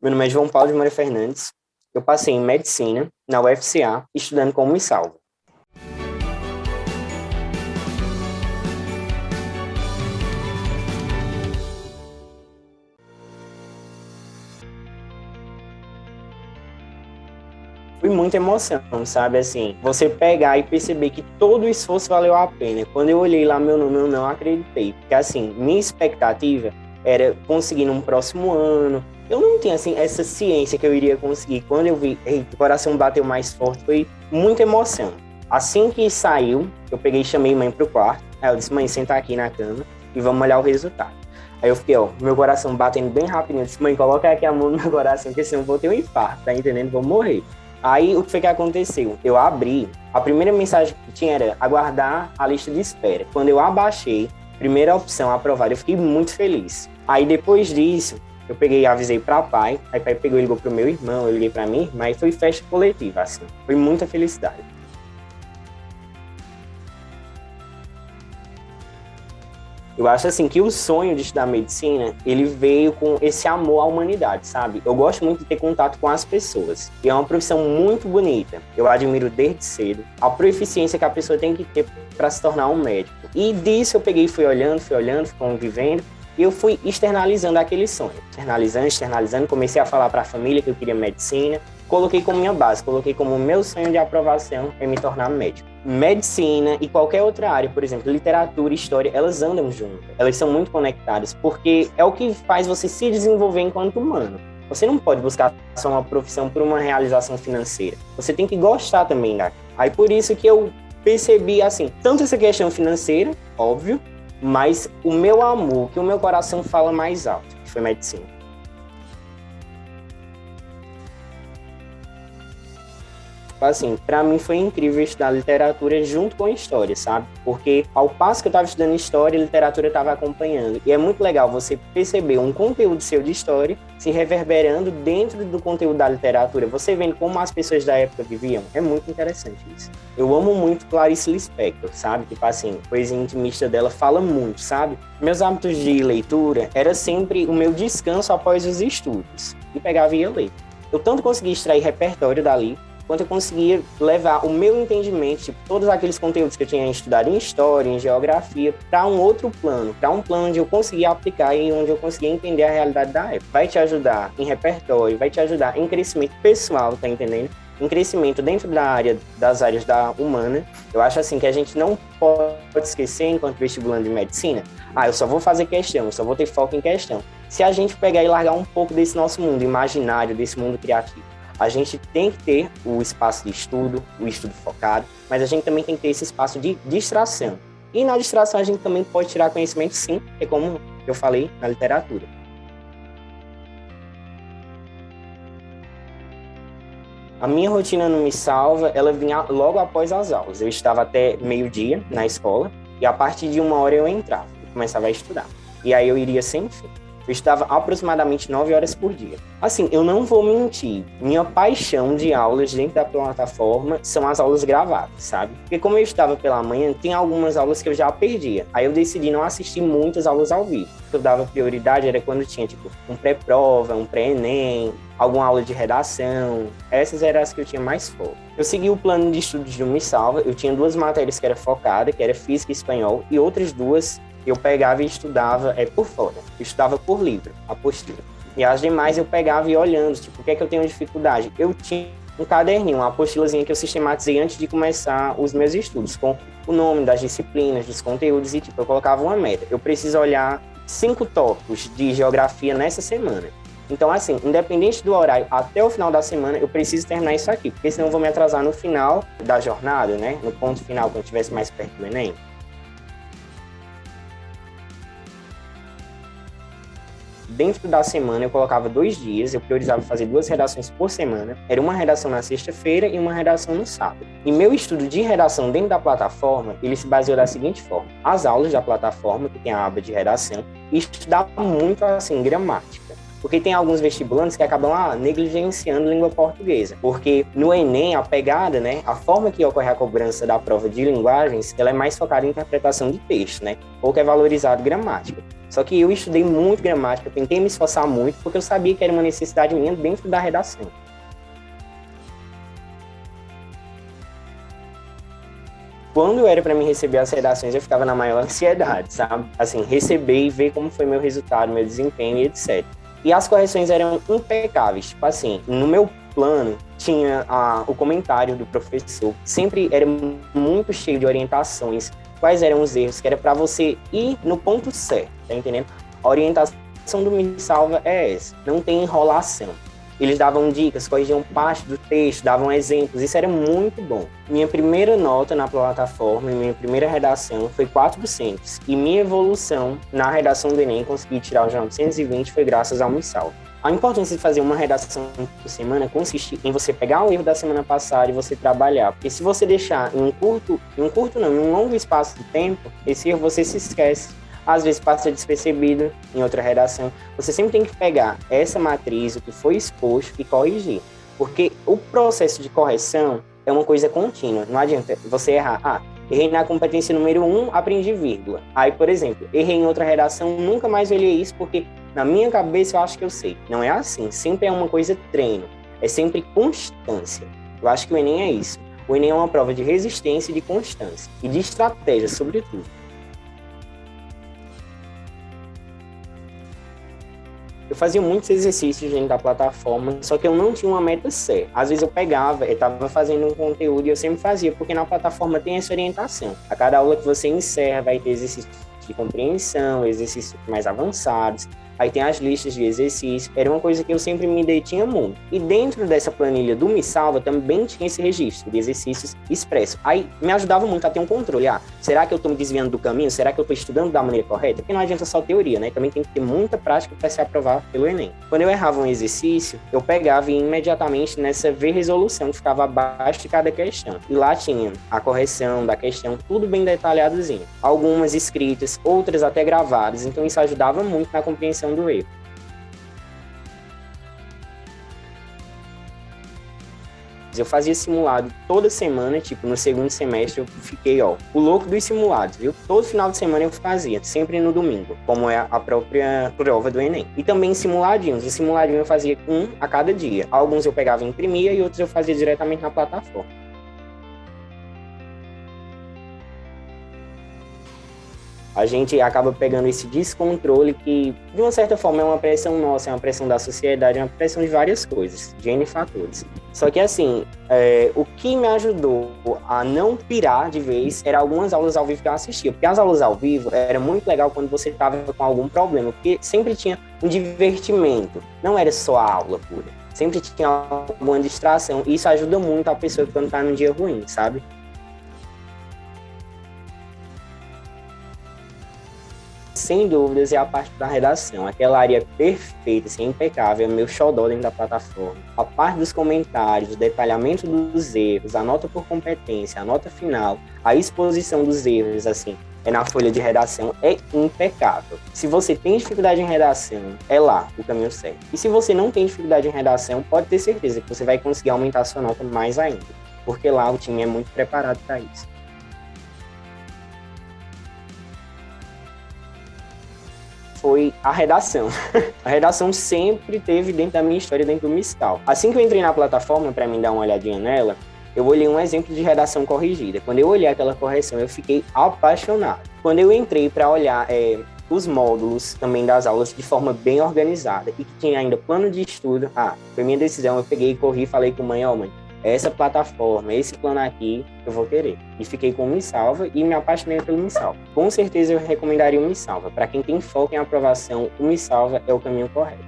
Meu nome é João Paulo de Maria Fernandes. Eu passei em Medicina, na UFCA, estudando como me salvo. Foi muita emoção, sabe, assim, você pegar e perceber que todo o esforço valeu a pena. Quando eu olhei lá meu nome, eu não acreditei, porque, assim, minha expectativa era conseguir num próximo ano. Eu não tinha, assim, essa ciência que eu iria conseguir. Quando eu vi, o coração bateu mais forte, foi muita emoção. Assim que saiu, eu peguei e chamei mãe pro quarto. Aí eu disse, mãe, senta aqui na cama e vamos olhar o resultado. Aí eu fiquei, meu coração batendo bem rapidinho. Eu disse, mãe, coloca aqui a mão no meu coração, porque senão eu vou ter um infarto, tá entendendo? Vou morrer. Aí, o que foi que aconteceu? Eu abri, a primeira mensagem que tinha era aguardar a lista de espera. Quando eu abaixei, primeira opção aprovada, eu fiquei muito feliz. Aí, depois disso, eu peguei e avisei para pai, aí pai pegou e ligou pro meu irmão, eu liguei para minha irmã, e foi festa coletiva, assim. Foi muita felicidade. Eu acho, assim, que o sonho de estudar medicina, ele veio com esse amor à humanidade, sabe? Eu gosto muito de ter contato com as pessoas. E é uma profissão muito bonita. Eu admiro desde cedo a proficiência que a pessoa tem que ter para se tornar um médico. E disso eu peguei e fui olhando, fui convivendo. E eu fui externalizando aquele sonho. Externalizando. Comecei a falar para a família que eu queria medicina. Coloquei como minha base, coloquei como meu sonho de aprovação é me tornar médico. Medicina e qualquer outra área, por exemplo, literatura, história, elas andam juntas. Elas são muito conectadas, porque é o que faz você se desenvolver enquanto humano. Você não pode buscar só uma profissão por uma realização financeira. Você tem que gostar também daquilo. Aí por isso que eu percebi, assim, tanto essa questão financeira, óbvio, mas o meu amor, que o meu coração fala mais alto, que foi medicina. Assim, para mim foi incrível estudar literatura junto com a história, sabe? Porque ao passo que eu estava estudando história, a literatura estava acompanhando. E é muito legal você perceber um conteúdo seu de história se reverberando dentro do conteúdo da literatura. Você vendo como as pessoas da época viviam. É muito interessante isso. Eu amo muito Clarice Lispector, sabe? Tipo assim, a poesia intimista dela fala muito, sabe? Meus hábitos de leitura era sempre o meu descanso após os estudos. E pegava e ia ler. Eu tanto conseguia extrair repertório dali, quanto eu conseguia levar o meu entendimento, tipo, todos aqueles conteúdos que eu tinha estudado em história, em geografia, para um outro plano, para um plano onde eu conseguia aplicar e onde eu conseguia entender a realidade da época. Vai te ajudar em repertório, vai te ajudar em crescimento pessoal, tá entendendo? Em crescimento dentro das áreas da humana. Eu acho assim que a gente não pode esquecer, enquanto vestibulando de medicina, eu só vou fazer questão, eu só vou ter foco em questão. Se a gente pegar e largar um pouco desse nosso mundo imaginário, desse mundo criativo, a gente tem que ter o espaço de estudo, o estudo focado, mas a gente também tem que ter esse espaço de distração. E na distração a gente também pode tirar conhecimento, sim, é como eu falei na literatura. A minha rotina no Me Salva, ela vinha logo após as aulas. Eu estava até meio-dia na escola e a partir de 1 hora eu entrava e começava a estudar. E aí eu iria sem fim. Eu estava aproximadamente 9 horas por dia. Assim, eu não vou mentir. Minha paixão de aulas dentro da plataforma são as aulas gravadas, sabe? Porque como eu estava pela manhã, tem algumas aulas que eu já perdia. Aí eu decidi não assistir muitas aulas ao vivo. O que eu dava prioridade era quando tinha, tipo, um pré-prova, um pré-ENEM, alguma aula de redação. Essas eram as que eu tinha mais foco. Eu segui o plano de estudos do Me Salva. Eu tinha 2 matérias que era focada, que era Física e Espanhol, e outras 2 eu pegava e estudava por fora. Eu estudava por livro, apostila. E as demais eu pegava e ia olhando, tipo, o que é que eu tenho dificuldade? Eu tinha um caderninho, uma apostilazinha que eu sistematizei antes de começar os meus estudos, com o nome das disciplinas, dos conteúdos, e tipo, eu colocava uma meta. Eu preciso olhar 5 tópicos de geografia nessa semana. Então, assim, independente do horário, até o final da semana, eu preciso terminar isso aqui, porque senão eu vou me atrasar no final da jornada, né? No ponto final, quando eu estivesse mais perto do Enem. Dentro da semana, eu colocava 2 dias, eu priorizava fazer 2 redações por semana. Era uma redação na sexta-feira e uma redação no sábado. E meu estudo de redação dentro da plataforma, ele se baseou da seguinte forma. As aulas da plataforma, que tem a aba de redação, e estudar muito, assim, gramática. Porque tem alguns vestibulantes que acabam negligenciando língua portuguesa. Porque no Enem, a pegada, né, a forma que ocorre a cobrança da prova de linguagens, ela é mais focada em interpretação de texto, né? Pouco é valorizado gramática. Só que eu estudei muito gramática, tentei me esforçar muito, porque eu sabia que era uma necessidade minha dentro da redação. Quando era para mim receber as redações, eu ficava na maior ansiedade, sabe? Assim, receber e ver como foi meu resultado, meu desempenho e etc. E as correções eram impecáveis. Tipo assim, no meu plano tinha o comentário do professor. Sempre era muito cheio de orientações. Quais eram os erros? Que era para você ir no ponto certo, tá entendendo? A orientação do Me Salva é essa. Não tem enrolação. Eles davam dicas, corrigiam parte do texto, davam exemplos, isso era muito bom. Minha primeira nota na plataforma, minha primeira redação foi 400. E minha evolução na redação do Enem, consegui tirar o 920, foi graças ao Me Salva. A importância de fazer uma redação por semana consiste em você pegar o erro da semana passada e você trabalhar. Porque se você deixar em um longo espaço de tempo, esse erro você se esquece. Às vezes passa despercebido em outra redação. Você sempre tem que pegar essa matriz, o que foi exposto, e corrigir. Porque o processo de correção é uma coisa contínua. Não adianta você errar. Errei na competência número 1, aprendi vírgula. Aí, por exemplo, errei em outra redação, nunca mais olhei isso, porque na minha cabeça eu acho que eu sei. Não é assim. Sempre é uma coisa treino. É sempre constância. Eu acho que o Enem é isso. O Enem é uma prova de resistência e de constância. E de estratégia, sobretudo. Eu fazia muitos exercícios dentro da plataforma, só que eu não tinha uma meta certa. Às vezes eu pegava, eu estava fazendo um conteúdo e eu sempre fazia, porque na plataforma tem essa orientação. A cada aula que você encerra vai ter exercícios de compreensão, exercícios mais avançados, aí tem as listas de exercícios. Era uma coisa que eu sempre me detinha muito. E dentro dessa planilha do Me Salva também tinha esse registro de exercícios expressos. Aí me ajudava muito a ter um controle. Será que eu estou me desviando do caminho? Será que eu estou estudando da maneira correta? Porque não adianta só teoria, né? Também tem que ter muita prática para se aprovar pelo Enem. Quando eu errava um exercício, eu pegava e ia imediatamente nessa V-resolução que ficava abaixo de cada questão. E lá tinha a correção da questão, tudo bem detalhadozinho. Algumas escritas, outras até gravadas. Então isso ajudava muito na compreensão do erro. Eu fazia simulado toda semana, tipo, no segundo semestre eu fiquei, o louco dos simulados, viu? Todo final de semana eu fazia, sempre no domingo, como é a própria prova do Enem. E também simuladinhos, o simuladinho eu fazia um a cada dia. Alguns eu pegava e imprimia e outros eu fazia diretamente na plataforma. A gente acaba pegando esse descontrole que, de uma certa forma, é uma pressão nossa, é uma pressão da sociedade, é uma pressão de várias coisas, de N fatores. Só que, assim, o que me ajudou a não pirar de vez era algumas aulas ao vivo que eu assistia. Porque as aulas ao vivo era muito legal quando você estava com algum problema, porque sempre tinha um divertimento, não era só a aula pura. Sempre tinha alguma distração, e isso ajuda muito a pessoa quando está num dia ruim, sabe? Sem dúvidas, é a parte da redação. Aquela área perfeita, assim, impecável, é meu xodó dentro da plataforma. A parte dos comentários, o detalhamento dos erros, a nota por competência, a nota final, a exposição dos erros, assim, na folha de redação, é impecável. Se você tem dificuldade em redação, é lá o caminho certo. E se você não tem dificuldade em redação, pode ter certeza que você vai conseguir aumentar a sua nota mais ainda, porque lá o time é muito preparado para isso. Foi a redação. A redação sempre teve dentro da minha história, dentro do MISCAL. Assim que eu entrei na plataforma, para mim dar uma olhadinha nela, eu olhei um exemplo de redação corrigida. Quando eu olhei aquela correção, eu fiquei apaixonado. Quando eu entrei para olhar os módulos também das aulas de forma bem organizada e que tinha ainda plano de estudo, foi minha decisão, eu peguei e corri e falei com mãe, mãe, essa plataforma, esse plano aqui, eu vou querer. E fiquei com o Me Salva e me apaixonei pelo Me Salva. Com certeza eu recomendaria o Me Salva. Para quem tem foco em aprovação, o Me Salva é o caminho correto.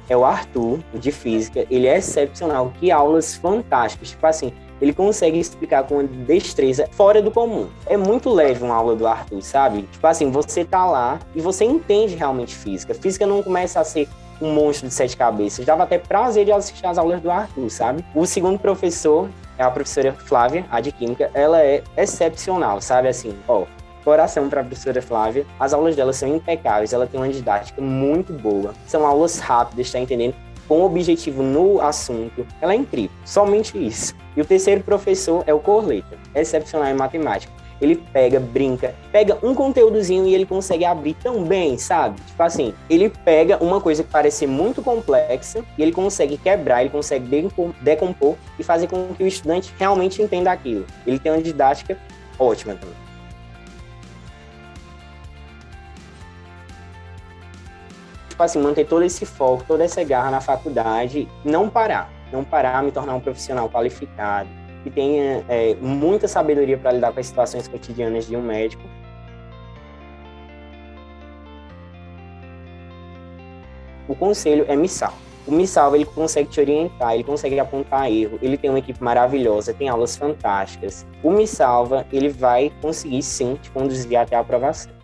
É o Arthur, de Física, ele é excepcional, que aulas fantásticas. Tipo assim, ele consegue explicar com destreza fora do comum. É muito leve uma aula do Arthur, sabe? Tipo assim, você tá lá e você entende realmente física. Física não começa a ser um monstro de 7 cabeças. Dava até prazer de assistir as aulas do Arthur, sabe? O segundo professor é a professora Flávia, a de Química. Ela é excepcional, sabe? Assim, coração para a professora Flávia. As aulas dela são impecáveis, ela tem uma didática muito boa. São aulas rápidas, tá entendendo? com objetivo no assunto, ela é incrível, somente isso. E o terceiro professor é o Corleta, excepcional em matemática. Ele pega, brinca, pega um conteúdozinho e ele consegue abrir tão bem, sabe? Tipo assim, ele pega uma coisa que parece muito complexa e ele consegue quebrar, ele consegue decompor e fazer com que o estudante realmente entenda aquilo. Ele tem uma didática ótima também. Tipo assim, manter todo esse foco, toda essa garra na faculdade, não parar, me tornar um profissional qualificado, que tenha muita sabedoria para lidar com as situações cotidianas de um médico. O conselho é me salva. O Me Salva, ele consegue te orientar, ele consegue apontar erro, ele tem uma equipe maravilhosa, tem aulas fantásticas. O Me Salva, ele vai conseguir, sim, te conduzir até a aprovação.